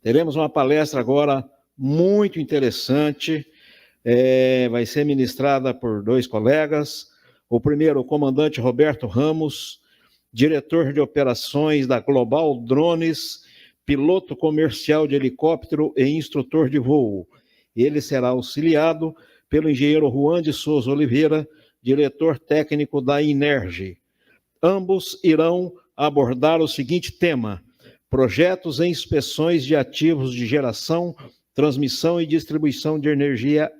Teremos uma palestra agora muito interessante, vai ser ministrada por dois colegas. O primeiro, o comandante Roberto Ramos, diretor de operações da Global Drones, piloto comercial de helicóptero e instrutor de voo. Ele será auxiliado pelo engenheiro Juan de Souza Oliveira, diretor técnico da Inerge. Ambos irão abordar o seguinte tema: projetos e inspeções de ativos de geração, transmissão e distribuição de energia.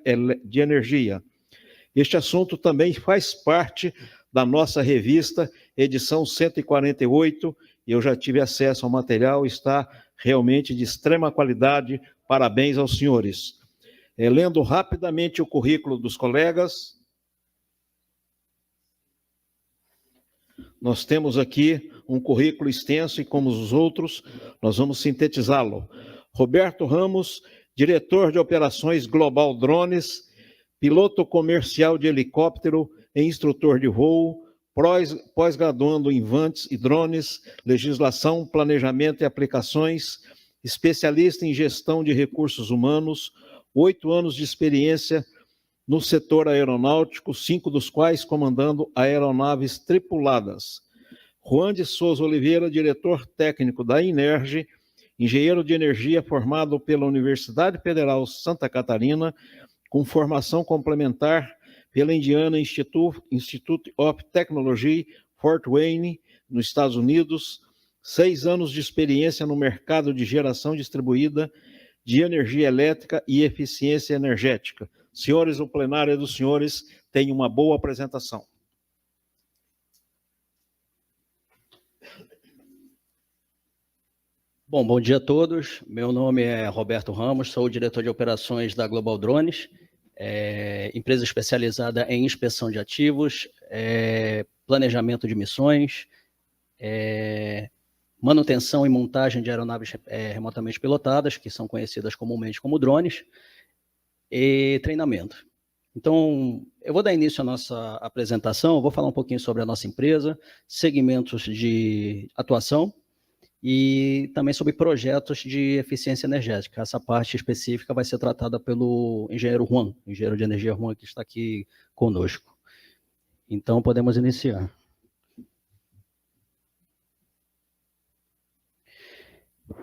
Este assunto também faz parte da nossa revista, edição 148, e eu já tive acesso ao material, está realmente de extrema qualidade. Parabéns aos senhores. Lendo rapidamente o currículo dos colegas, nós temos aqui um currículo extenso e, como os outros, nós vamos sintetizá-lo. Roberto Ramos, diretor de operações Global Drones, piloto comercial de helicóptero e instrutor de voo, pós-graduando em VANTs e drones, legislação, planejamento e aplicações, especialista em gestão de recursos humanos, 8 anos de experiência no setor aeronáutico, 5 dos quais comandando aeronaves tripuladas. Juan de Souza Oliveira, diretor técnico da Inerge, engenheiro de energia formado pela Universidade Federal Santa Catarina, com formação complementar pela Indiana Institute of Technology, Fort Wayne, nos Estados Unidos, 6 anos de experiência no mercado de geração distribuída de energia elétrica e eficiência energética. Senhores, o plenário é dos senhores, tem uma boa apresentação. Bom dia a todos. Meu nome é Roberto Ramos, sou o diretor de operações da Global Drones, empresa especializada em inspeção de ativos, planejamento de missões, manutenção e montagem de aeronaves remotamente pilotadas, que são conhecidas comumente como drones, e treinamento. Então, eu vou dar início à nossa apresentação, vou falar um pouquinho sobre a nossa empresa, segmentos de atuação e também sobre projetos de eficiência energética. Essa parte específica vai ser tratada pelo engenheiro Juan, engenheiro de energia Juan, que está aqui conosco. Então, podemos iniciar.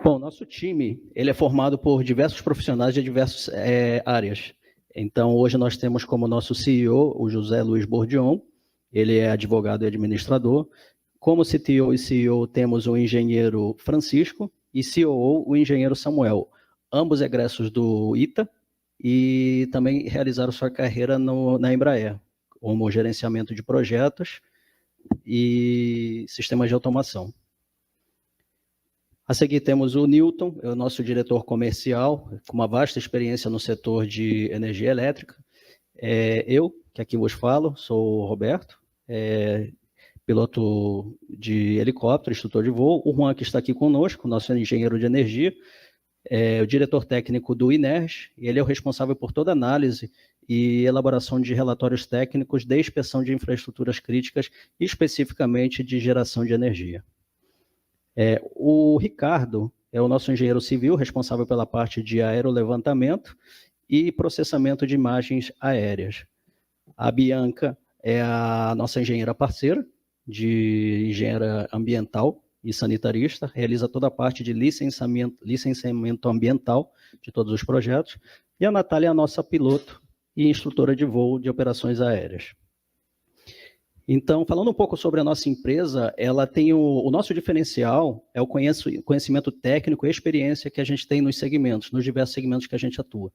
Bom, nosso time ele é formado por diversos profissionais de diversas áreas. Então, hoje nós temos como nosso CEO o José Luiz Bordion, ele é advogado e administrador. Como CTO e CEO temos o engenheiro Francisco e COO o engenheiro Samuel, ambos egressos do ITA e também realizaram sua carreira na Embraer, como gerenciamento de projetos e sistemas de automação. A seguir temos o Newton, é o nosso diretor comercial, com uma vasta experiência no setor de energia elétrica. Eu, que aqui vos falo, sou o Roberto, piloto de helicóptero, instrutor de voo. O Juan, que está aqui conosco, nosso engenheiro de energia, o diretor técnico do Inerge, e ele é o responsável por toda análise e elaboração de relatórios técnicos de inspeção de infraestruturas críticas, especificamente de geração de energia. O Ricardo é o nosso engenheiro civil, responsável pela parte de aerolevantamento e processamento de imagens aéreas. A Bianca é a nossa engenheira parceira, de engenheira ambiental e sanitarista, realiza toda a parte de licenciamento ambiental de todos os projetos. E a Natália é a nossa piloto e instrutora de voo de operações aéreas. Então, falando um pouco sobre a nossa empresa, ela tem o nosso diferencial é o conhecimento técnico e experiência que a gente tem nos segmentos, nos diversos segmentos que a gente atua.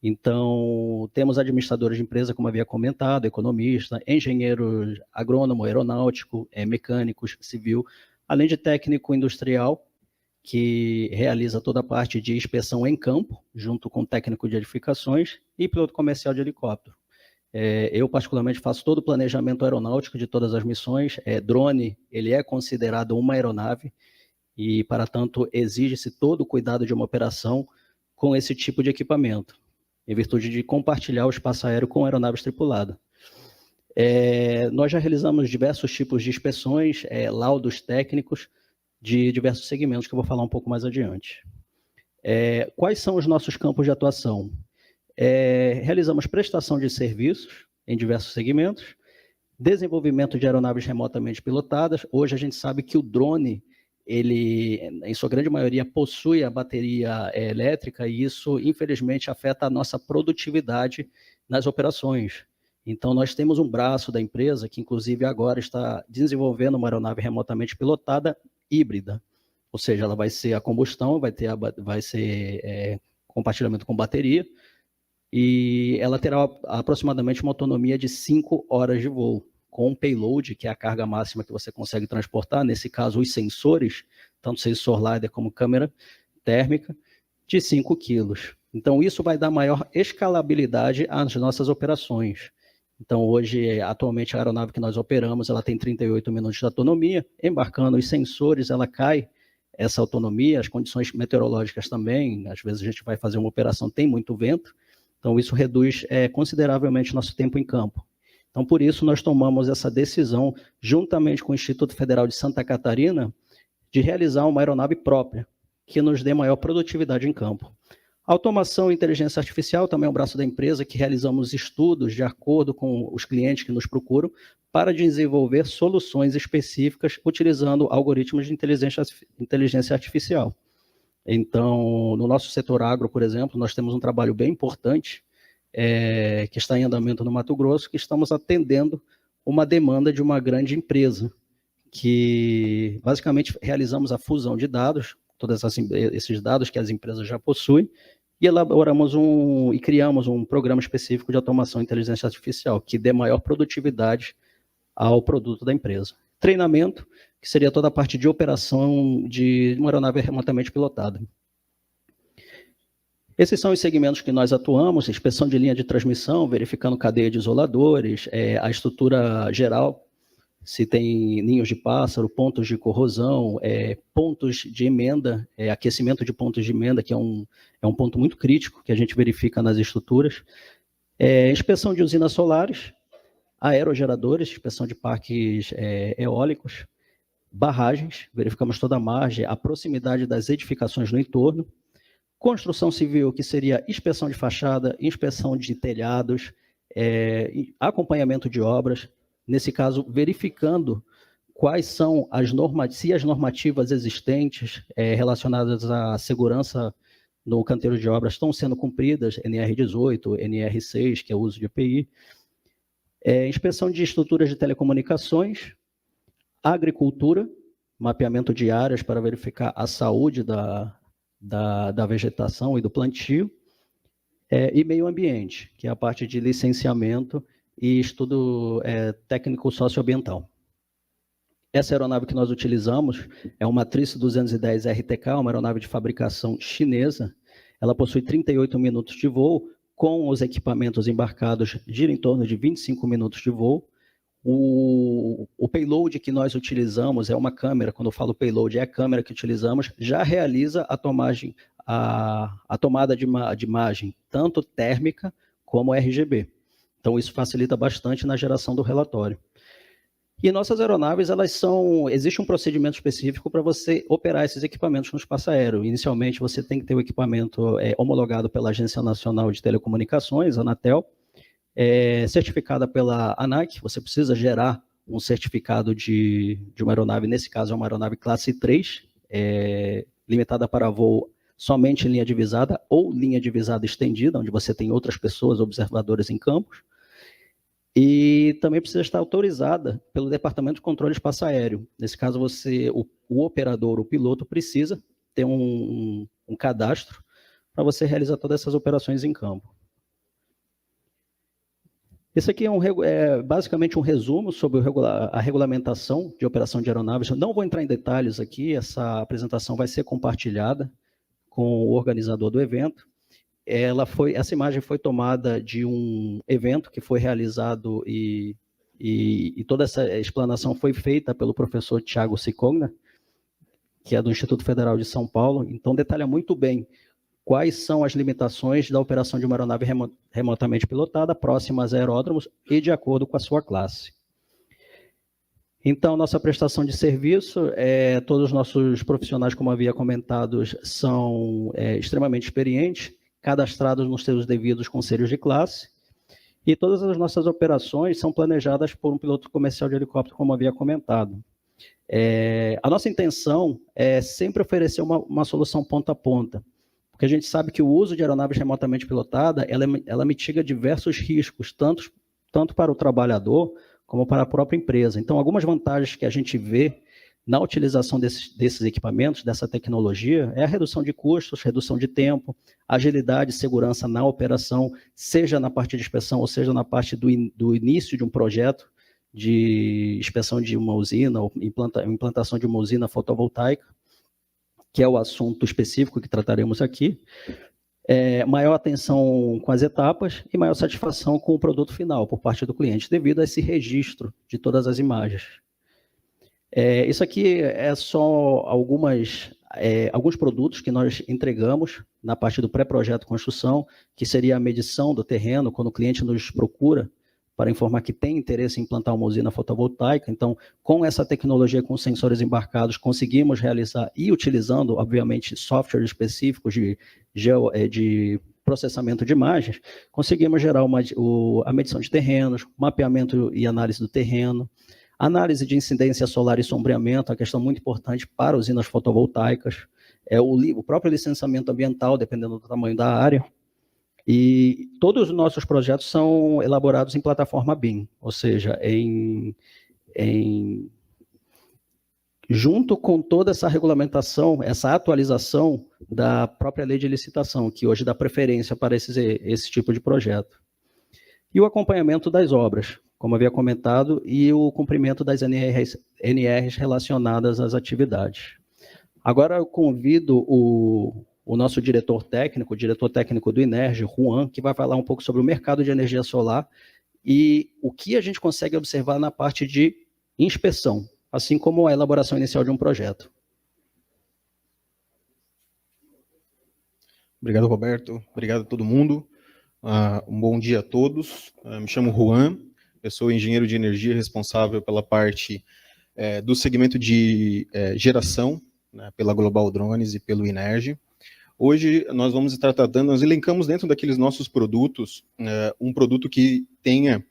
Então, temos administradores de empresa, como havia comentado, economista, engenheiro agrônomo, aeronáutico, mecânicos, civil, além de técnico industrial, que realiza toda a parte de inspeção em campo, junto com técnico de edificações, e piloto comercial de helicóptero. Eu, particularmente, faço todo o planejamento aeronáutico de todas as missões. Drone, ele é considerado uma aeronave e, para tanto, exige-se todo o cuidado de uma operação com esse tipo de equipamento, em virtude de compartilhar o espaço aéreo com aeronaves tripuladas. Nós já realizamos diversos tipos de inspeções, laudos técnicos de diversos segmentos, que eu vou falar um pouco mais adiante. Quais são os nossos campos de atuação? Realizamos prestação de serviços em diversos segmentos, desenvolvimento de aeronaves remotamente pilotadas. Hoje a gente sabe que o drone, ele, em sua grande maioria, possui a bateria elétrica e isso, infelizmente, afeta a nossa produtividade nas operações. Então, nós temos um braço da empresa que, inclusive, agora está desenvolvendo uma aeronave remotamente pilotada híbrida. Ou seja, ela vai ser a combustão, vai ser compartilhamento com bateria, e ela terá aproximadamente uma autonomia de 5 horas de voo, com um payload, que é a carga máxima que você consegue transportar, nesse caso, os sensores, tanto sensor LiDAR como câmera térmica, de 5 quilos. Então, isso vai dar maior escalabilidade às nossas operações. Então, hoje, atualmente, a aeronave que nós operamos, ela tem 38 minutos de autonomia, embarcando os sensores, ela cai essa autonomia, as condições meteorológicas também, às vezes a gente vai fazer uma operação, tem muito vento, então isso reduz consideravelmente nosso tempo em campo. Então, por isso, nós tomamos essa decisão, juntamente com o Instituto Federal de Santa Catarina, de realizar uma aeronave própria, que nos dê maior produtividade em campo. Automação e inteligência artificial também é um braço da empresa que realizamos estudos de acordo com os clientes que nos procuram para desenvolver soluções específicas utilizando algoritmos de inteligência artificial. Então, no nosso setor agro, por exemplo, nós temos um trabalho bem importante que está em andamento no Mato Grosso, que estamos atendendo uma demanda de uma grande empresa, que basicamente realizamos a fusão de dados, todos esses dados que as empresas já possuem, e elaboramos e criamos um programa específico de automação e inteligência artificial, que dê maior produtividade ao produto da empresa. Treinamento, que seria toda a parte de operação de uma aeronave remotamente pilotada. Esses são os segmentos que nós atuamos: inspeção de linha de transmissão, verificando cadeia de isoladores, a estrutura geral, se tem ninhos de pássaro, pontos de corrosão, pontos de emenda, aquecimento de pontos de emenda, que é um ponto muito crítico que a gente verifica nas estruturas. Inspeção de usinas solares, aerogeradores, inspeção de parques eólicos, barragens, verificamos toda a margem, a proximidade das edificações no entorno. Construção civil, que seria inspeção de fachada, inspeção de telhados, acompanhamento de obras, nesse caso, verificando quais são se as normativas existentes relacionadas à segurança no canteiro de obras estão sendo cumpridas, NR18, NR6, que é o uso de EPI, inspeção de estruturas de telecomunicações, agricultura, mapeamento de áreas para verificar a saúde da vegetação e do plantio, e meio ambiente, que é a parte de licenciamento e estudo técnico socioambiental. Essa aeronave que nós utilizamos é uma Matrice 210 RTK, uma aeronave de fabricação chinesa. Ela possui 38 minutos de voo, com os equipamentos embarcados gira em torno de 25 minutos de voo. O payload que nós utilizamos é uma câmera, quando eu falo payload, é a câmera que utilizamos, já realiza a tomada de imagem, tanto térmica como RGB. Então, isso facilita bastante na geração do relatório. E nossas aeronaves, existe um procedimento específico para você operar esses equipamentos no espaço aéreo. Inicialmente, você tem que ter o equipamento homologado pela Agência Nacional de Telecomunicações, Anatel, certificada pela ANAC. Você precisa gerar um certificado de uma aeronave, nesse caso é uma aeronave classe 3, limitada para voo somente em linha divisada ou linha divisada estendida, onde você tem outras pessoas, observadores em campos. E também precisa estar autorizada pelo Departamento de Controle de Espaço Aéreo. Nesse caso, o operador, o piloto, precisa ter um cadastro para você realizar todas essas operações em campo. Esse aqui é basicamente um resumo sobre a regulamentação de operação de aeronaves. Eu não vou entrar em detalhes aqui, essa apresentação vai ser compartilhada com o organizador do evento. Essa imagem foi tomada de um evento que foi realizado e toda essa explanação foi feita pelo professor Thiago Sicogna, que é do Instituto Federal de São Paulo. Então, detalha muito bem quais são as limitações da operação de uma aeronave remotamente pilotada, próximas a aeródromos e de acordo com a sua classe. Então, nossa prestação de serviço, todos os nossos profissionais, como havia comentado, são extremamente experientes, cadastrados nos seus devidos conselhos de classe, e todas as nossas operações são planejadas por um piloto comercial de helicóptero, como havia comentado. A nossa intenção é sempre oferecer uma solução ponta a ponta, porque a gente sabe que o uso de aeronaves remotamente pilotadas, ela mitiga diversos riscos, tanto para o trabalhador, como para a própria empresa. Então, algumas vantagens que a gente vê na utilização desses equipamentos, dessa tecnologia, é a redução de custos, redução de tempo, agilidade e segurança na operação, seja na parte de inspeção, ou seja na parte do início de um projeto de inspeção de uma usina, ou implantação de uma usina fotovoltaica, que é o assunto específico que trataremos aqui. Maior atenção com as etapas e maior satisfação com o produto final por parte do cliente, devido a esse registro de todas as imagens. Isso aqui é só alguns produtos que nós entregamos na parte do pré-projeto construção, que seria a medição do terreno, quando o cliente nos procura para informar que tem interesse em implantar uma usina fotovoltaica. Então, com essa tecnologia, com sensores embarcados, conseguimos realizar, e utilizando, obviamente, softwares específicos de processamento de imagens, conseguimos gerar a medição de terrenos, mapeamento e análise do terreno, análise de incidência solar e sombreamento, a questão muito importante para usinas fotovoltaicas, o próprio licenciamento ambiental, dependendo do tamanho da área. E todos os nossos projetos são elaborados em plataforma BIM, ou seja, junto com toda essa regulamentação, essa atualização da própria lei de licitação, que hoje dá preferência para esse tipo de projeto. E o acompanhamento das obras, como havia comentado, e o cumprimento das NRs relacionadas às atividades. Agora eu convido o nosso diretor técnico do INERJ, Juan, que vai falar um pouco sobre o mercado de energia solar e o que a gente consegue observar na parte de inspeção, assim como a elaboração inicial de um projeto. Obrigado, Roberto. Obrigado a todo mundo. Um bom dia a todos. Me chamo Juan, eu sou engenheiro de energia responsável pela parte do segmento de geração, né, pela Global Drones e pelo INERJ. Hoje nós vamos estar tratando, nós elencamos dentro daqueles nossos produtos, um produto que tenha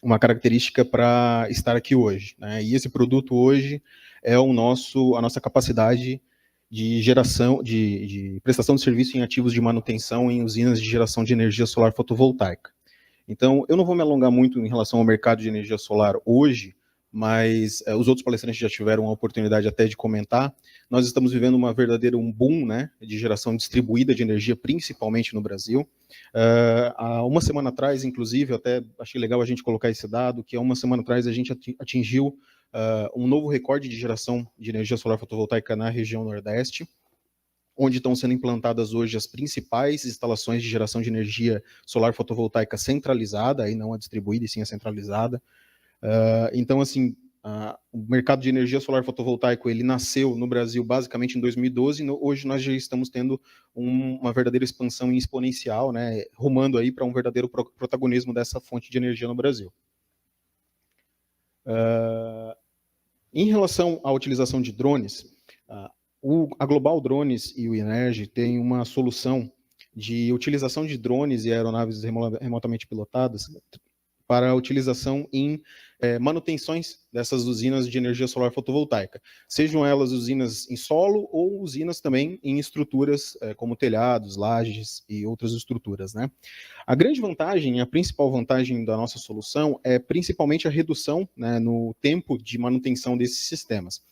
uma característica para estar aqui hoje, né? E esse produto hoje é a nossa capacidade de geração, de prestação de serviço em ativos de manutenção em usinas de geração de energia solar fotovoltaica. Então, eu não vou me alongar muito em relação ao mercado de energia solar hoje, mas os outros palestrantes já tiveram a oportunidade até de comentar. Nós estamos vivendo uma verdadeira boom, né, de geração distribuída de energia, principalmente no Brasil. Há uma semana atrás, inclusive, até achei legal a gente colocar esse dado, que há uma semana atrás a gente atingiu um novo recorde de geração de energia solar fotovoltaica na região Nordeste, onde estão sendo implantadas hoje as principais instalações de geração de energia solar fotovoltaica centralizada, aí não a distribuída, e sim a centralizada. Então, assim, o mercado de energia solar fotovoltaico, ele nasceu no Brasil basicamente em 2012, hoje nós já estamos tendo uma verdadeira expansão exponencial, né, rumando aí para um verdadeiro protagonismo dessa fonte de energia no Brasil. Em relação à utilização de drones, a Global Drones e o INERJ têm uma solução de utilização de drones e aeronaves remotamente pilotadas para a utilização em manutenções dessas usinas de energia solar fotovoltaica, sejam elas usinas em solo ou usinas também em estruturas como telhados, lajes e outras estruturas, né? A grande vantagem, a principal vantagem da nossa solução é principalmente a redução, né, no tempo de manutenção desses sistemas.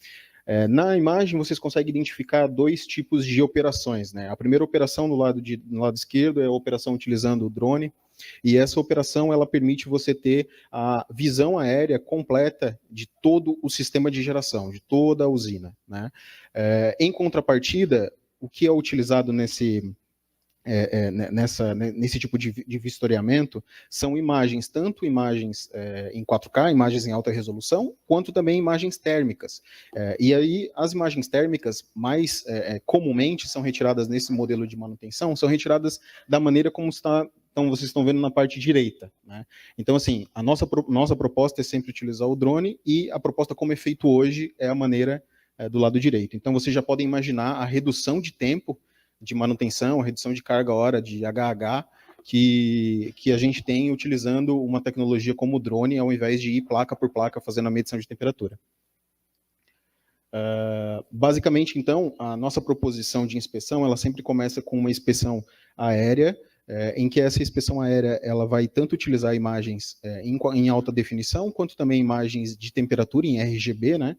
Na imagem, vocês conseguem identificar dois tipos de operações, né? A primeira operação no lado esquerdo é a operação utilizando o drone, e essa operação ela permite você ter a visão aérea completa de todo o sistema de geração, de toda a usina, né? Em contrapartida, o que é utilizado nesse tipo de vistoriamento são imagens, tanto imagens em 4K, imagens em alta resolução, quanto também imagens térmicas. E aí, as imagens térmicas mais comumente são retiradas nesse modelo de manutenção, são retiradas da maneira como está então vocês estão vendo na parte direita, né? Então, assim, a nossa proposta é sempre utilizar o drone, e a proposta como é feito hoje é a maneira do lado direito. Então, vocês já podem imaginar a redução de tempo de manutenção, a redução de carga-hora de HH, que a gente tem utilizando uma tecnologia como o drone, ao invés de ir placa por placa fazendo a medição de temperatura. Basicamente, então, a nossa proposição de inspeção, ela sempre começa com uma inspeção aérea, em que essa inspeção aérea ela vai tanto utilizar imagens em alta definição, quanto também imagens de temperatura em RGB, né,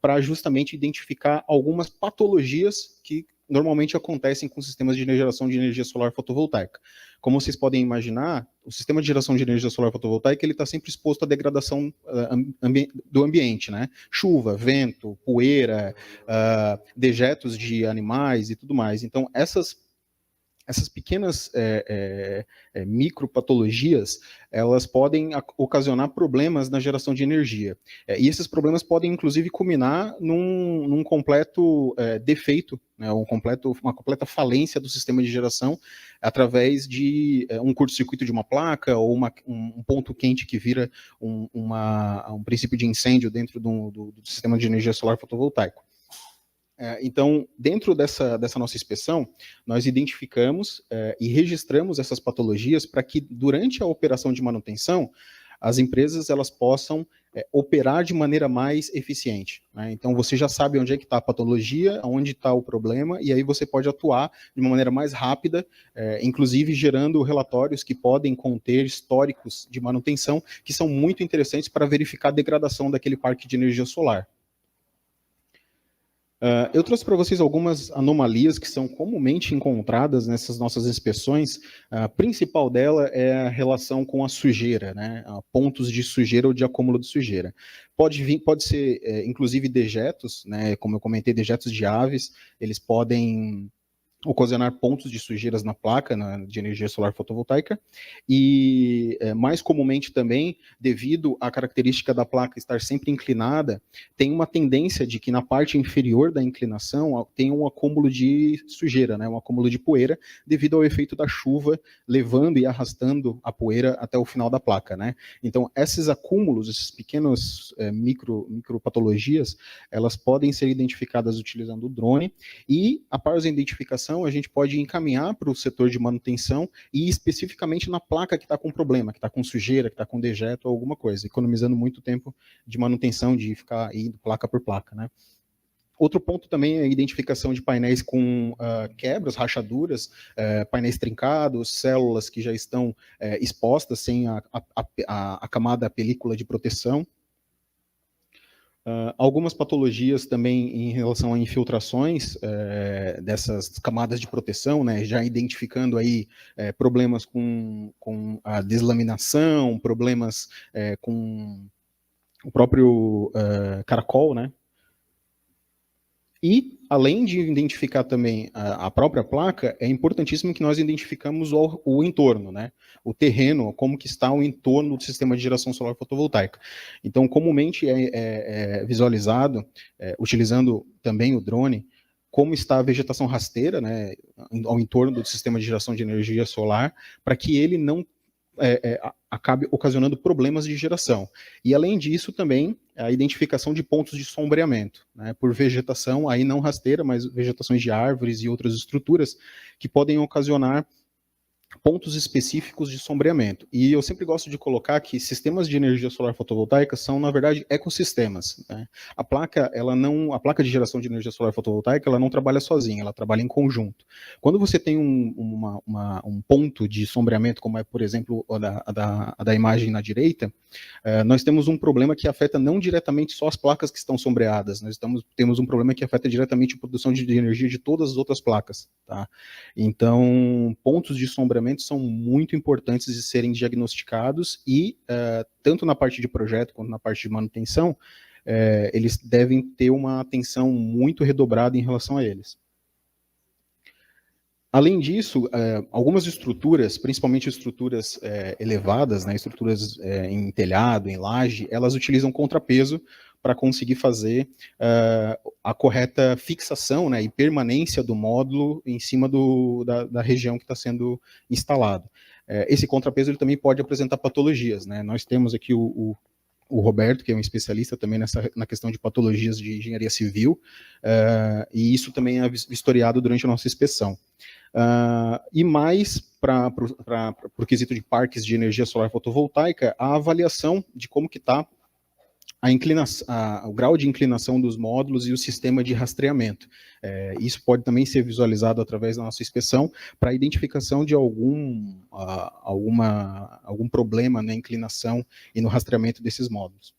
para justamente identificar algumas patologias que normalmente acontecem com sistemas de geração de energia solar fotovoltaica. Como vocês podem imaginar, o sistema de geração de energia solar fotovoltaica ele está sempre exposto à degradação do ambiente, né? Chuva, vento, poeira, dejetos de animais e tudo mais. Então, essas pequenas micropatologias, elas podem ocasionar problemas na geração de energia. E esses problemas podem, inclusive, culminar num completo defeito, né, uma completa falência do sistema de geração através de um curto-circuito de uma placa ou um ponto quente que vira um princípio de incêndio dentro do sistema de energia solar fotovoltaico. Então, dentro dessa nossa inspeção, nós identificamos e registramos essas patologias para que, durante a operação de manutenção, as empresas elas possam operar de maneira mais eficiente, né? Então, você já sabe onde é que está a patologia, onde está o problema, e aí você pode atuar de uma maneira mais rápida, inclusive gerando relatórios que podem conter históricos de manutenção, que são muito interessantes para verificar a degradação daquele parque de energia solar. Eu trouxe para vocês algumas anomalias que são comumente encontradas nessas nossas inspeções. A principal dela é a relação com a sujeira, né? Pontos de sujeira ou de acúmulo de sujeira. Pode ser, inclusive, dejetos, né? Como eu comentei, dejetos de aves, eles podem ocasionar pontos de sujeiras na placa de energia solar fotovoltaica, e mais comumente também, devido à característica da placa estar sempre inclinada, tem uma tendência de que na parte inferior da inclinação tem um acúmulo de sujeira, né, um acúmulo de poeira, devido ao efeito da chuva levando e arrastando a poeira até o final da placa, né? Então, esses acúmulos, esses pequenos micropatologias, elas podem ser identificadas utilizando o drone, e após a identificação a gente pode encaminhar para o setor de manutenção e especificamente na placa que está com problema, que está com sujeira, que está com dejeto ou alguma coisa, economizando muito tempo de manutenção, de ficar indo placa por placa, né? Outro ponto também é a identificação de painéis com quebras, rachaduras, painéis trincados, células que já estão expostas sem a camada, a película de proteção. Algumas patologias também em relação a infiltrações dessas camadas de proteção, né, já identificando aí problemas com a deslaminação, problemas com o próprio caracol, né? E, além de identificar também a própria placa, é importantíssimo que nós identificamos o entorno, né? O terreno, como que está o entorno do sistema de geração solar fotovoltaica. Então, comumente é visualizado, utilizando também o drone, como está a vegetação rasteira, né, ao entorno do sistema de geração de energia solar, para que ele não acabe ocasionando problemas de geração. E, além disso, também a identificação de pontos de sombreamento, né, por vegetação, aí não rasteira, mas vegetações de árvores e outras estruturas que podem ocasionar pontos específicos de sombreamento. E eu sempre gosto de colocar que sistemas de energia solar fotovoltaica são, na verdade, ecossistemas, né? A placa de geração de energia solar fotovoltaica, ela não trabalha sozinha, ela trabalha em conjunto. Quando você tem um ponto de sombreamento, como é, por exemplo, a da imagem na direita, nós temos um problema que afeta não diretamente só as placas que estão sombreadas, nós temos um problema que afeta diretamente a produção de energia de todas as outras placas, tá? Então, pontos de sombreamento são muito importantes de serem diagnosticados e, tanto na parte de projeto quanto na parte de manutenção, eles devem ter uma atenção muito redobrada em relação a eles. Além disso, algumas estruturas, principalmente estruturas elevadas, né, estruturas em telhado, em laje, elas utilizam contrapeso para conseguir fazer a correta fixação, né, e permanência do módulo em cima da região que está sendo instalado. esse contrapeso ele também pode apresentar patologias, né? Nós temos aqui o Roberto, que é um especialista também na questão de patologias de engenharia civil, e isso também é vistoriado durante a nossa inspeção. E mais para o quesito de parques de energia solar fotovoltaica, a avaliação de como que está o grau de inclinação dos módulos e o sistema de rastreamento. Isso pode também ser visualizado através da nossa inspeção para a identificação de algum problema na inclinação e no rastreamento desses módulos.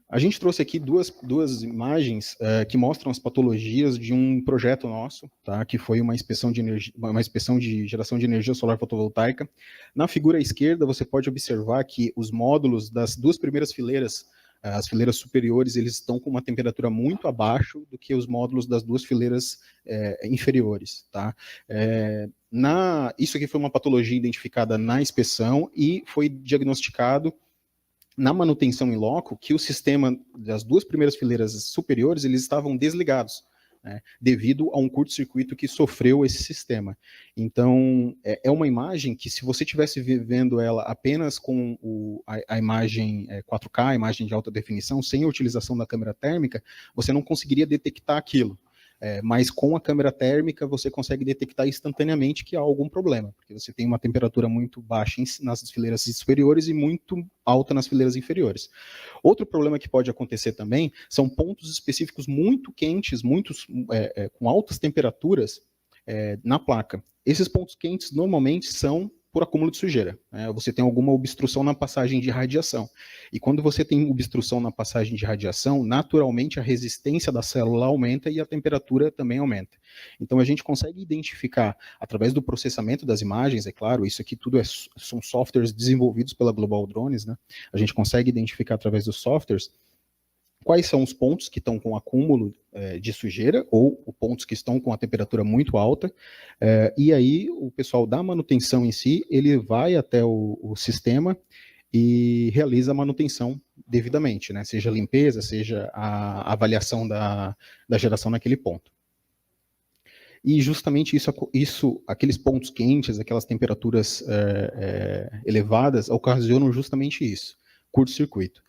A gente trouxe aqui duas imagens que mostram as patologias de um projeto nosso, tá? Que foi uma inspeção de geração de energia solar fotovoltaica. Na figura à esquerda, você pode observar que os módulos das duas primeiras fileiras, as fileiras superiores, eles estão com uma temperatura muito abaixo do que os módulos das duas fileiras inferiores. Tá? Isso aqui foi uma patologia identificada na inspeção e foi diagnosticado na manutenção em loco que o sistema das duas primeiras fileiras superiores eles estavam desligados, né, devido a um curto-circuito que sofreu esse sistema. Então, é uma imagem que, se você estivesse vendo ela apenas com a imagem 4K, a imagem de alta definição, sem a utilização da câmera térmica, você não conseguiria detectar aquilo. Mas com a câmera térmica você consegue detectar instantaneamente que há algum problema, porque você tem uma temperatura muito baixa nas fileiras superiores e muito alta nas fileiras inferiores. Outro problema que pode acontecer também são pontos específicos muito quentes, com altas temperaturas na placa. Esses pontos quentes normalmente são por acúmulo de sujeira. Você tem alguma obstrução na passagem de radiação. E quando você tem obstrução na passagem de radiação, naturalmente a resistência da célula aumenta e a temperatura também aumenta. Então a gente consegue identificar, através do processamento das imagens, é claro, isso aqui tudo são softwares desenvolvidos pela Global Drones, né? A gente consegue identificar através dos softwares quais são os pontos que estão com acúmulo de sujeira ou pontos que estão com a temperatura muito alta, e aí o pessoal da manutenção em si, ele vai até o sistema e realiza a manutenção devidamente, né? Seja a limpeza, seja a avaliação da geração naquele ponto. E justamente aqueles pontos quentes, aquelas temperaturas elevadas, ocasionam justamente isso, curto-circuito.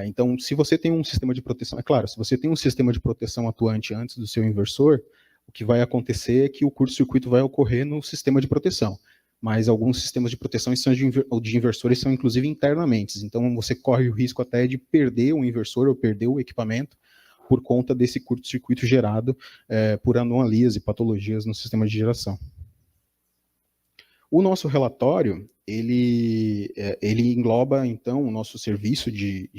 Então, se você tem um sistema de proteção, é claro, se você tem um sistema de proteção atuante antes do seu inversor, o que vai acontecer é que o curto-circuito vai ocorrer no sistema de proteção. Mas alguns sistemas de proteção de inversores são inclusive internamente. Então, você corre o risco até de perder o inversor ou perder o equipamento por conta desse curto-circuito gerado por anomalias e patologias no sistema de geração. O nosso relatório, ele engloba, então, o nosso serviço de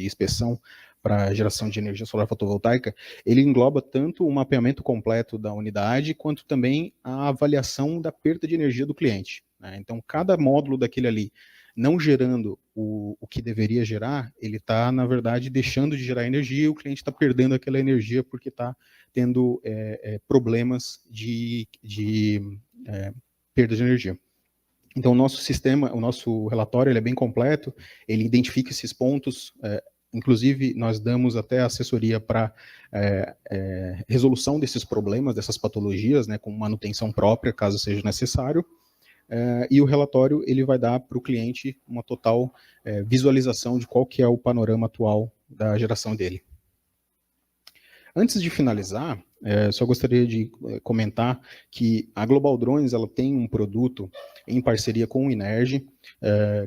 inspeção para geração de energia solar fotovoltaica, ele engloba tanto o mapeamento completo da unidade, quanto também a avaliação da perda de energia do cliente, né? Então, cada módulo daquele ali, não gerando o que deveria gerar, ele está, na verdade, deixando de gerar energia e o cliente está perdendo aquela energia porque está tendo problemas de perda de energia. Então, o nosso relatório ele é bem completo, ele identifica esses pontos, inclusive nós damos até assessoria para resolução desses problemas, dessas patologias, né, com manutenção própria, caso seja necessário, e o relatório ele vai dar para o cliente uma total visualização de qual que é o panorama atual da geração dele. Antes de finalizar, só gostaria de comentar que a Global Drones ela tem um produto em parceria com o Inerge,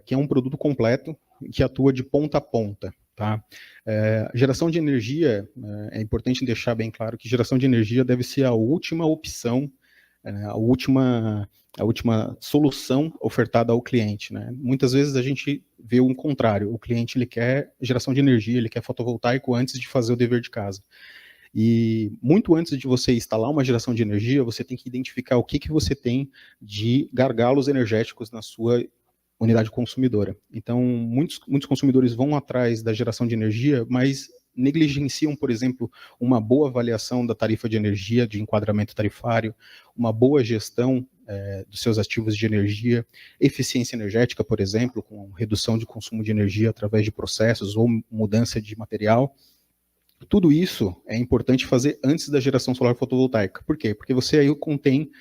que é um produto completo, que atua de ponta a ponta. Tá? Geração de energia, é importante deixar bem claro que geração de energia deve ser a última opção, a última solução ofertada ao cliente, né? Muitas vezes a gente vê o contrário, o cliente ele quer geração de energia, ele quer fotovoltaico antes de fazer o dever de casa. E muito antes de você instalar uma geração de energia, você tem que identificar o que você tem de gargalos energéticos na sua unidade consumidora. Então, muitos consumidores vão atrás da geração de energia, mas negligenciam, por exemplo, uma boa avaliação da tarifa de energia, de enquadramento tarifário, uma boa gestão dos seus ativos de energia, eficiência energética, por exemplo, com redução de consumo de energia através de processos ou mudança de material. Tudo isso é importante fazer antes da geração solar fotovoltaica. Por quê? Porque você aí contém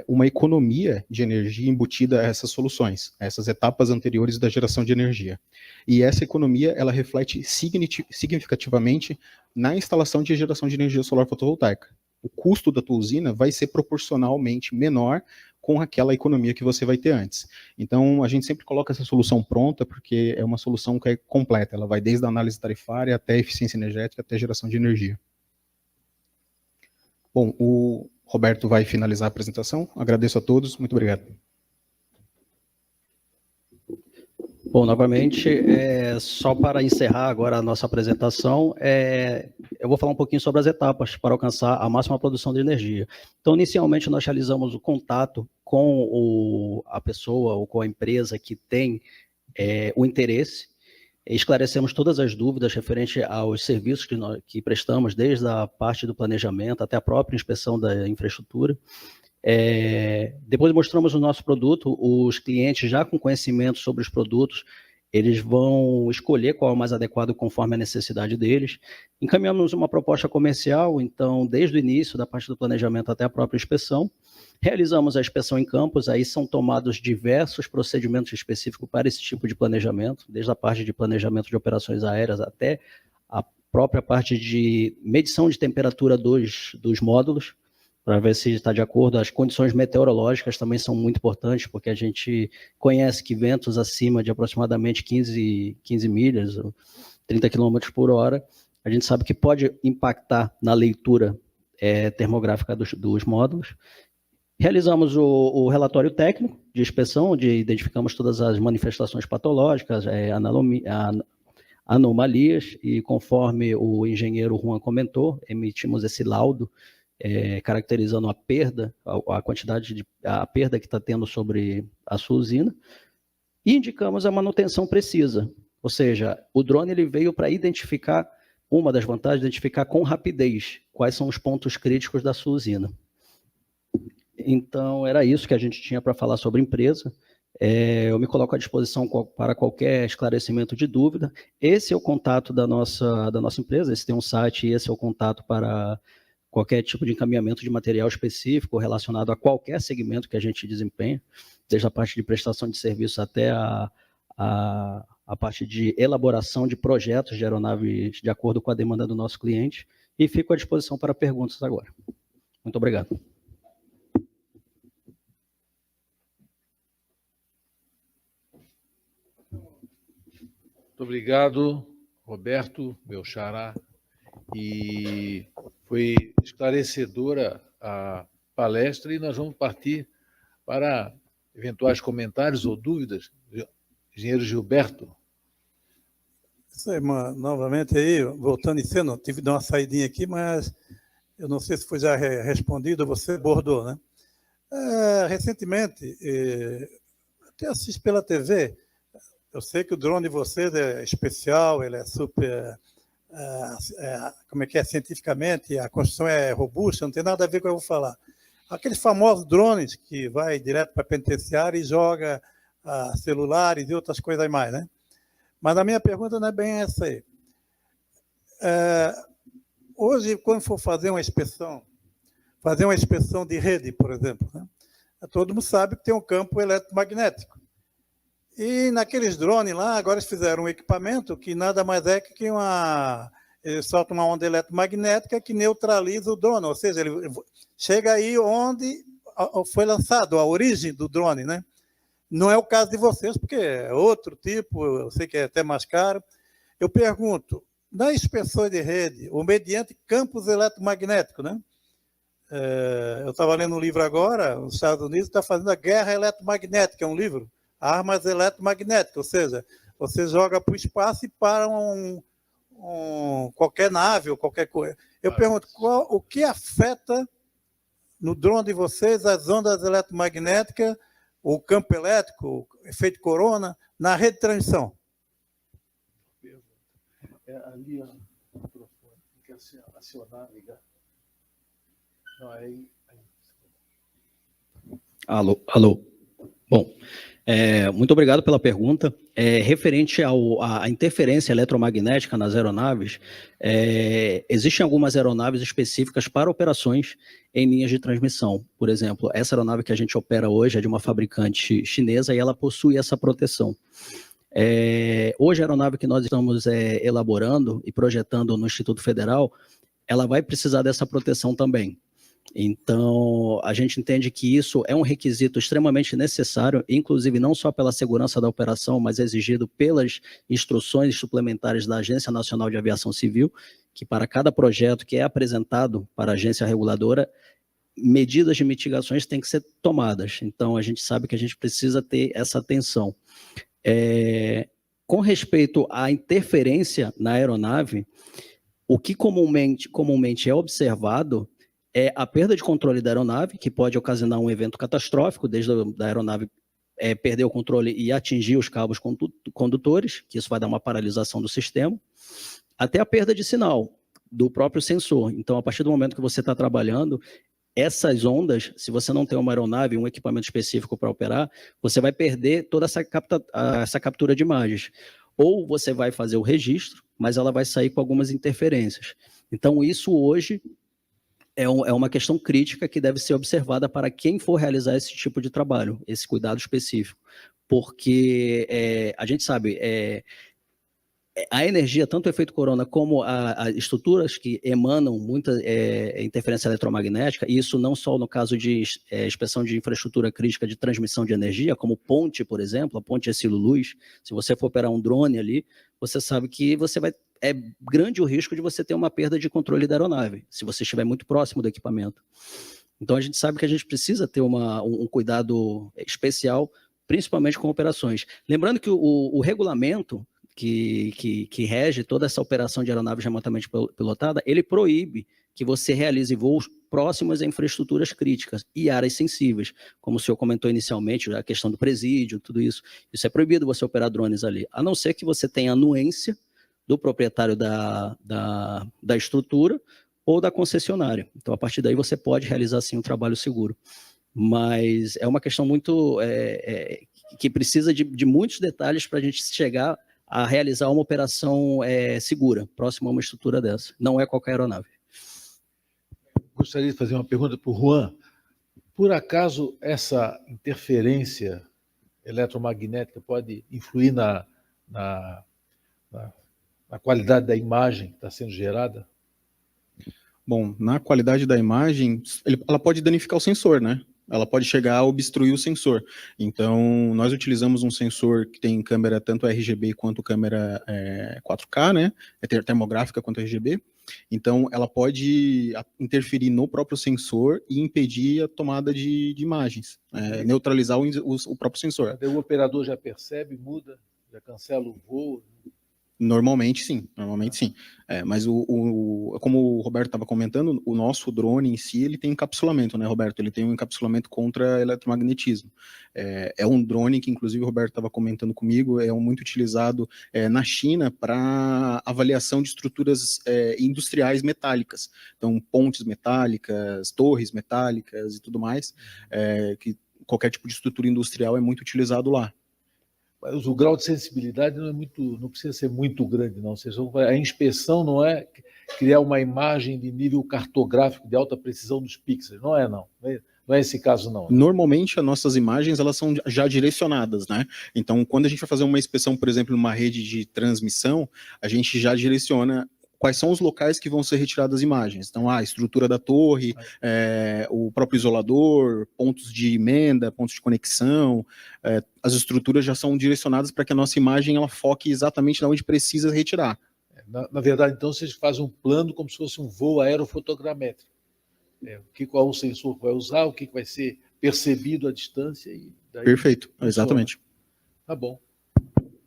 uma economia de energia embutida a essas soluções, a essas etapas anteriores da geração de energia. E essa economia, ela reflete significativamente na instalação de geração de energia solar fotovoltaica. O custo da tua usina vai ser proporcionalmente menor com aquela economia que você vai ter antes. Então, a gente sempre coloca essa solução pronta, porque é uma solução que é completa, ela vai desde a análise tarifária até a eficiência energética, até a geração de energia. Bom, o Roberto vai finalizar a apresentação. Agradeço a todos, muito obrigado. Bom, novamente, só para encerrar agora a nossa apresentação, eu vou falar um pouquinho sobre as etapas para alcançar a máxima produção de energia. Então, inicialmente, nós realizamos o contato com a pessoa ou com a empresa que tem o interesse, esclarecemos todas as dúvidas referentes aos serviços que prestamos, desde a parte do planejamento até a própria inspeção da infraestrutura. Depois mostramos o nosso produto, os clientes já com conhecimento sobre os produtos, eles vão escolher qual é o mais adequado conforme a necessidade deles. Encaminhamos uma proposta comercial, então, desde o início, da parte do planejamento até a própria inspeção. Realizamos a inspeção em campos, aí são tomados diversos procedimentos específicos para esse tipo de planejamento, desde a parte de planejamento de operações aéreas até a própria parte de medição de temperatura dos módulos, para ver se está de acordo. As condições meteorológicas também são muito importantes, porque a gente conhece que ventos acima de aproximadamente 15 milhas, 30 km por hora, a gente sabe que pode impactar na leitura termográfica dos módulos. Realizamos o relatório técnico de inspeção, onde identificamos todas as manifestações patológicas, anomalias, e conforme o engenheiro Juan comentou, emitimos esse laudo, caracterizando a perda, a quantidade a perda que está tendo sobre a sua usina, e indicamos a manutenção precisa. Ou seja, o drone ele veio para identificar, uma das vantagens, identificar com rapidez quais são os pontos críticos da sua usina. Então, era isso que a gente tinha para falar sobre a empresa. Eu me coloco à disposição para qualquer esclarecimento de dúvida. Esse é o contato da nossa empresa, esse tem um site, e esse é o contato para qualquer tipo de encaminhamento de material específico relacionado a qualquer segmento que a gente desempenha, desde a parte de prestação de serviço até a parte de elaboração de projetos de aeronaves de acordo com a demanda do nosso cliente, e fico à disposição para perguntas agora. Muito obrigado. Muito obrigado, Roberto, meu xará, e foi esclarecedora a palestra, e nós vamos partir para eventuais comentários ou dúvidas. Engenheiro Gilberto. Isso aí, novamente aí, voltando em cena, tive que dar uma saidinha aqui, mas eu não sei se foi já respondido, você abordou, né? Recentemente, até assisti pela TV, eu sei que o drone de vocês é especial, ele é super, como é que é, cientificamente, a construção é robusta, não tem nada a ver com o que eu vou falar. Aqueles famosos drones que vai direto para a penitenciária e joga celulares e outras coisas mais, né? Mas a minha pergunta não é bem essa aí. Hoje, quando for fazer uma inspeção de rede, por exemplo, né? Todo mundo sabe que tem um campo eletromagnético. E naqueles drones lá, agora eles fizeram um equipamento que nada mais é que ele solta uma onda eletromagnética que neutraliza o drone, ou seja, ele chega aí onde foi lançado, a origem do drone, né? Não é o caso de vocês, porque é outro tipo, eu sei que é até mais caro. Eu pergunto, na inspeção de rede, ou mediante campos eletromagnéticos, né? Eu estava lendo um livro agora, os Estados Unidos está fazendo a Guerra Eletromagnética, é um livro, armas eletromagnéticas, ou seja, você joga para o espaço e para qualquer nave ou qualquer coisa. Eu pergunto, o que afeta no drone de vocês as ondas eletromagnéticas, o campo elétrico, o efeito corona, na rede de transmissão? Ali o microfone, tem que acionar, ligar. Não, aí. Alô. Bom, Muito obrigado pela pergunta. Referente à interferência eletromagnética nas aeronaves, existem algumas aeronaves específicas para operações em linhas de transmissão. Por exemplo, essa aeronave que a gente opera hoje é de uma fabricante chinesa e ela possui essa proteção. Hoje, a aeronave que nós estamos elaborando e projetando no Instituto Federal, ela vai precisar dessa proteção também. Então, a gente entende que isso é um requisito extremamente necessário, inclusive não só pela segurança da operação, mas exigido pelas instruções suplementares da Agência Nacional de Aviação Civil, que para cada projeto que é apresentado para a agência reguladora, medidas de mitigações têm que ser tomadas. Então, a gente sabe que a gente precisa ter essa atenção. Com respeito à interferência na aeronave, o que comumente é observado é a perda de controle da aeronave, que pode ocasionar um evento catastrófico, desde a aeronave perder o controle e atingir os cabos condutores, que isso vai dar uma paralisação do sistema, até a perda de sinal do próprio sensor. Então, a partir do momento que você está trabalhando, essas ondas, se você não tem uma aeronave, um equipamento específico para operar, você vai perder toda essa captura de imagens. Ou você vai fazer o registro, mas ela vai sair com algumas interferências. Então, isso hoje é uma questão crítica que deve ser observada para quem for realizar esse tipo de trabalho, esse cuidado específico. Porque a gente sabe, a energia, tanto o efeito corona como as estruturas que emanam muita interferência eletromagnética, e isso não só no caso de inspeção de infraestrutura crítica de transmissão de energia, como ponte, por exemplo, a ponte Hercílio-Luz, se você for operar um drone ali, você sabe que é grande o risco de você ter uma perda de controle da aeronave, se você estiver muito próximo do equipamento. Então, a gente sabe que a gente precisa ter um cuidado especial, principalmente com operações. Lembrando que o regulamento que rege toda essa operação de aeronave remotamente pilotada, ele proíbe que você realize voos próximos a infraestruturas críticas e áreas sensíveis, como o senhor comentou inicialmente, a questão do presídio, tudo isso. Isso é proibido você operar drones ali, a não ser que você tenha anuência do proprietário da estrutura ou da concessionária. Então, a partir daí, você pode realizar, sim, um trabalho seguro. Mas é uma questão muito... que precisa de muitos detalhes para a gente chegar a realizar uma operação segura, próxima a uma estrutura dessa. Não é qualquer aeronave. Gostaria de fazer uma pergunta para o Juan. Por acaso, essa interferência eletromagnética pode influir na qualidade da imagem que está sendo gerada? Bom, na qualidade da imagem, ela pode danificar o sensor, né? Ela pode chegar a obstruir o sensor. Então, nós utilizamos um sensor que tem câmera tanto RGB quanto câmera 4K, né? Termográfica quanto RGB. Então, ela pode interferir no próprio sensor e impedir a tomada de imagens, neutralizar o próprio sensor. O operador já percebe, muda, já cancela o voo? Normalmente sim. Mas como o Roberto estava comentando, o nosso drone em si, ele tem encapsulamento, né, Roberto? Ele tem um encapsulamento contra eletromagnetismo. É um drone que, inclusive, o Roberto estava comentando comigo, é muito utilizado na China para avaliação de estruturas industriais metálicas. Então, pontes metálicas, torres metálicas e tudo mais, que qualquer tipo de estrutura industrial é muito utilizado lá. Mas o grau de sensibilidade não precisa ser muito grande, não. Ou seja, a inspeção não é criar uma imagem de nível cartográfico de alta precisão dos pixels, não é, não. Não é esse caso, não. Normalmente, as nossas imagens, elas são já direcionadas, né? Então, quando a gente vai fazer uma inspeção, por exemplo, numa rede de transmissão, a gente já direciona quais são os locais que vão ser retiradas as imagens. Então, a estrutura da torre, o próprio isolador, pontos de emenda, pontos de conexão, as estruturas já são direcionadas para que a nossa imagem ela foque exatamente onde precisa retirar. Na verdade, então, vocês fazem um plano como se fosse um voo aerofotogramétrico. Qual o sensor que vai usar, o que vai ser percebido à distância. E daí Perfeito, exatamente. Tá bom.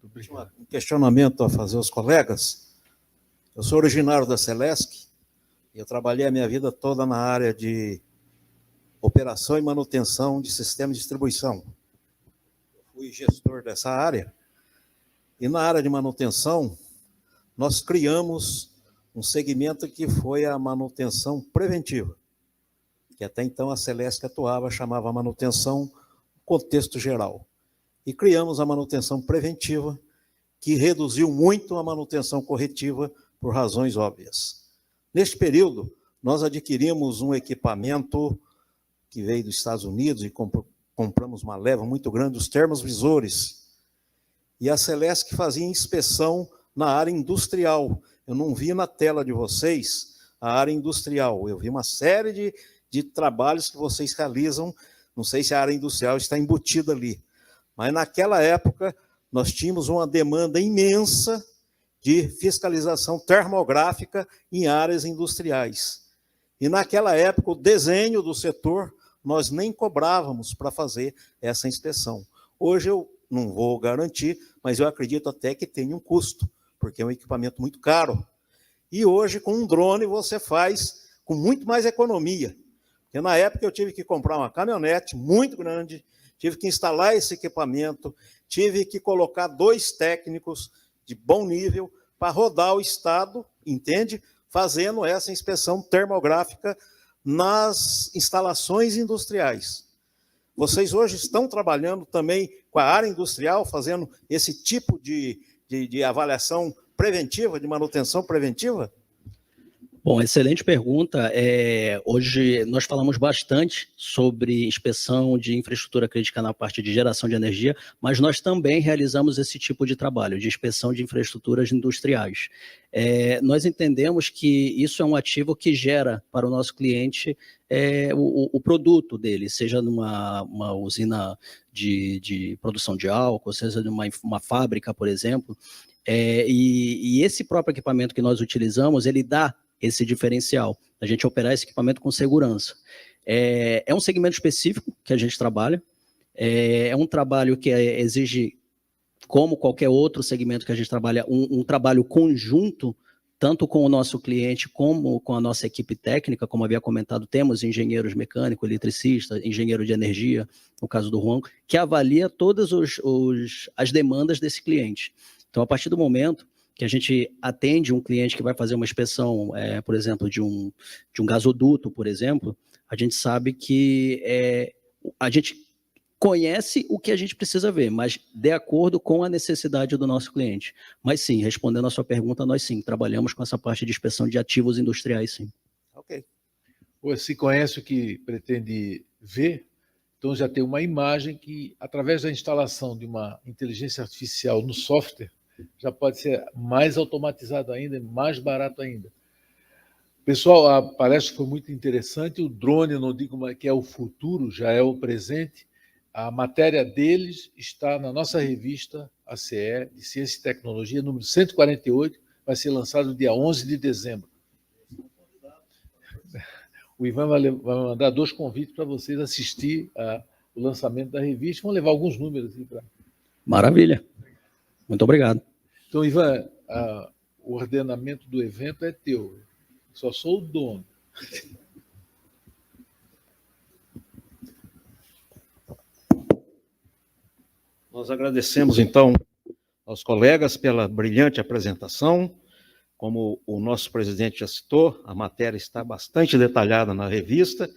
Um questionamento a fazer aos colegas. Eu sou originário da Celesc e eu trabalhei a minha vida toda na área de operação e manutenção de sistema de distribuição. Eu fui gestor dessa área e na área de manutenção nós criamos um segmento que foi a manutenção preventiva, que até então a Celesc atuava, chamava manutenção contexto geral. e criamos a manutenção preventiva, que reduziu muito a manutenção corretiva por razões óbvias. Neste período, nós adquirimos um equipamento que veio dos Estados Unidos e compramos uma leva muito grande, os termosvisores. E a Celesc fazia inspeção na área industrial. Eu não vi na tela de vocês a área industrial. Eu vi uma série de trabalhos que vocês realizam. Não sei se a área industrial está embutida ali. Mas naquela época, nós tínhamos uma demanda imensa de fiscalização termográfica em áreas industriais. E naquela época, o desenho do setor, nós nem cobrávamos para fazer essa inspeção. Hoje eu não vou garantir, mas eu acredito até que tem um custo, porque é um equipamento muito caro. E hoje, com um drone, você faz com muito mais economia. Porque na época eu tive que comprar uma caminhonete muito grande, tive que instalar esse equipamento, tive que colocar 2 técnicos de bom nível para rodar o estado, entende? Fazendo essa inspeção termográfica nas instalações industriais. Vocês hoje estão trabalhando também com a área industrial, fazendo esse tipo de avaliação preventiva, de manutenção preventiva? Bom, excelente pergunta. Hoje nós falamos bastante sobre inspeção de infraestrutura crítica na parte de geração de energia, mas nós também realizamos esse tipo de trabalho, de inspeção de infraestruturas industriais. Nós entendemos que isso é um ativo que gera para o nosso cliente o produto dele, seja numa usina de produção de álcool, seja numa fábrica, por exemplo. E esse próprio equipamento que nós utilizamos, ele dá esse diferencial, a gente operar esse equipamento com segurança. É um segmento específico que a gente trabalha, é um trabalho que exige, como qualquer outro segmento que a gente trabalha, um trabalho conjunto, tanto com o nosso cliente como com a nossa equipe técnica, como havia comentado, temos engenheiros mecânicos, eletricistas, engenheiro de energia, no caso do Juan, que avalia todas as demandas desse cliente. Então, a partir do momento que a gente atende um cliente que vai fazer uma inspeção, por exemplo, de um gasoduto, por exemplo, a gente sabe que a gente conhece o que a gente precisa ver, mas de acordo com a necessidade do nosso cliente. Mas sim, respondendo a sua pergunta, nós sim, trabalhamos com essa parte de inspeção de ativos industriais, sim. Ok. Se conhece o que pretende ver, então já tem uma imagem que, através da instalação de uma inteligência artificial no software, já pode ser mais automatizado ainda, mais barato ainda. Pessoal, a palestra foi muito interessante. O drone, não digo que é o futuro, já é o presente. A matéria deles está na nossa revista ACE, de Ciência e Tecnologia, número 148, vai ser lançado no dia 11 de dezembro. O Ivan vai mandar 2 convites para vocês assistir o lançamento da revista. Vamos levar alguns números aí para... Maravilha. Muito obrigado. Então, Ivan, o ordenamento do evento é teu. Só sou o dono. Nós agradecemos, então, aos colegas pela brilhante apresentação. Como o nosso presidente já citou, a matéria está bastante detalhada na revista.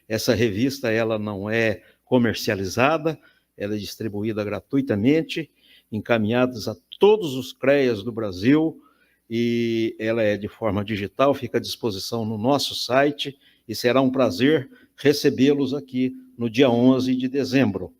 Essa revista ela não é comercializada, ela é distribuída gratuitamente, encaminhadas a todos os CREAs do Brasil, e ela é de forma digital, fica à disposição no nosso site, e será um prazer recebê-los aqui no dia 11 de dezembro.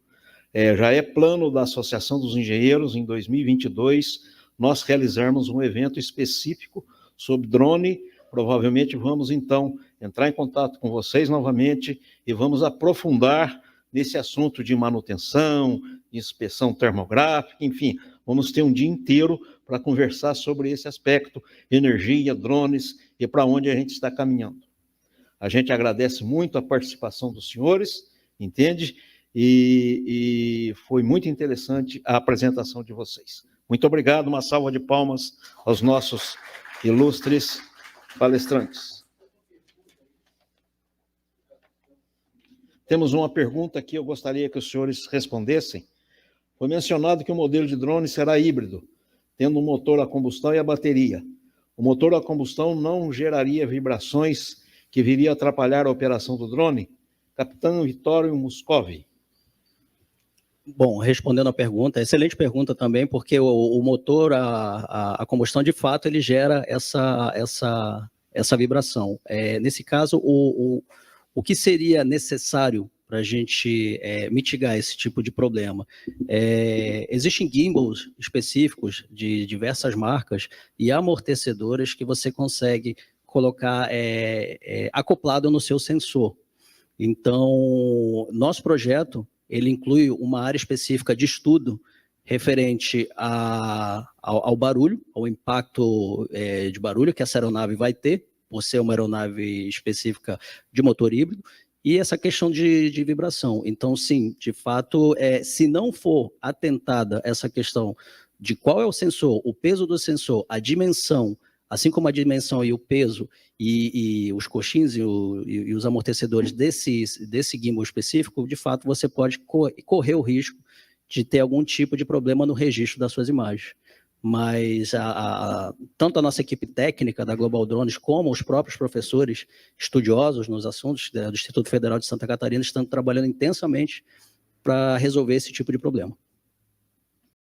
Já é plano da Associação dos Engenheiros, em 2022, nós realizarmos um evento específico sobre drone. Provavelmente vamos, então, entrar em contato com vocês novamente e vamos aprofundar nesse assunto de manutenção, de inspeção termográfica, enfim, vamos ter um dia inteiro para conversar sobre esse aspecto, energia, drones e para onde a gente está caminhando. A gente agradece muito a participação dos senhores, entende? E foi muito interessante a apresentação de vocês. Muito obrigado, uma salva de palmas aos nossos ilustres palestrantes. Temos uma pergunta que eu gostaria que os senhores respondessem. Foi mencionado que o modelo de drone será híbrido, tendo um motor a combustão e a bateria. O motor a combustão não geraria vibrações que viria a atrapalhar a operação do drone? Capitão Vitório Moscovi. Bom, respondendo a pergunta, excelente pergunta também, porque o motor, a combustão, de fato, ele gera essa vibração. Nesse caso, o que seria necessário para a gente mitigar esse tipo de problema? Existem gimbals específicos de diversas marcas e amortecedores que você consegue colocar acoplado no seu sensor. Então, nosso projeto, ele inclui uma área específica de estudo referente ao barulho, ao impacto de barulho que essa aeronave vai ter, por ser uma aeronave específica de motor híbrido, e essa questão de vibração. Então, sim, de fato, se não for atentada essa questão de qual é o sensor, o peso do sensor, a dimensão, assim como a dimensão e o peso e os coxins e os amortecedores desse gimbal específico, de fato, você pode correr o risco de ter algum tipo de problema no registro das suas imagens. Mas tanto a nossa equipe técnica da Global Drones, como os próprios professores estudiosos nos assuntos do Instituto Federal de Santa Catarina estão trabalhando intensamente para resolver esse tipo de problema.